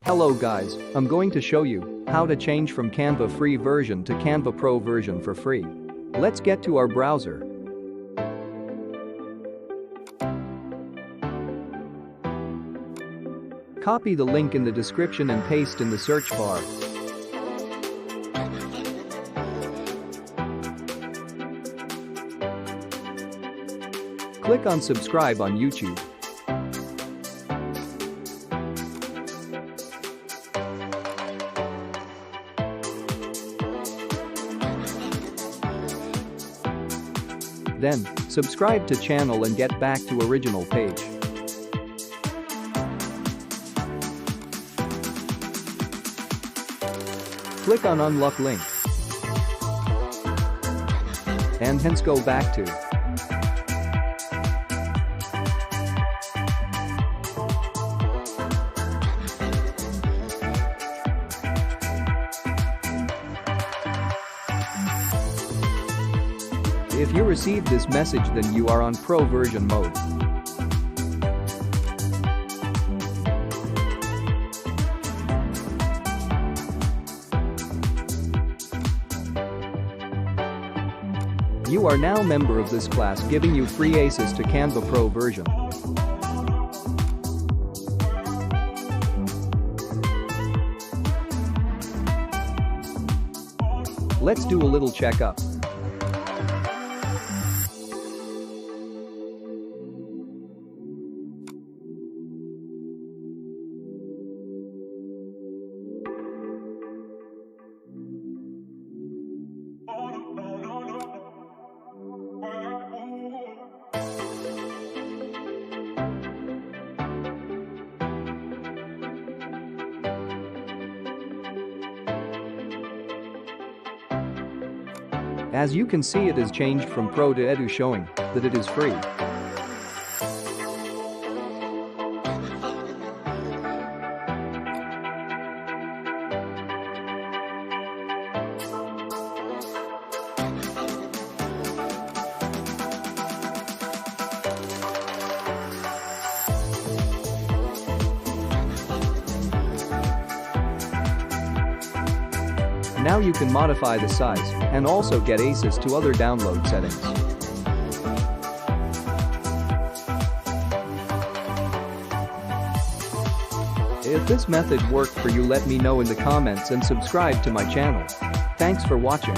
Hello guys, I'm going to show you how to change from Canva free version to Canva Pro version for free. Let's get to our browser. Copy the link in the description and paste in the search bar. Click on subscribe on YouTube. Then, subscribe to channel and get back to original page. Click on unlock link. And hence go back to. If you receive this message, then you are on Pro version mode. You are now member of this class, giving you free access to Canva Pro version. Let's do a little checkup. As you can see, it has changed from Pro to Edu, showing that it is free. Now you can modify the size and also get access to other download settings. If this method worked for you, let me know in the comments and subscribe to my channel. Thanks for watching.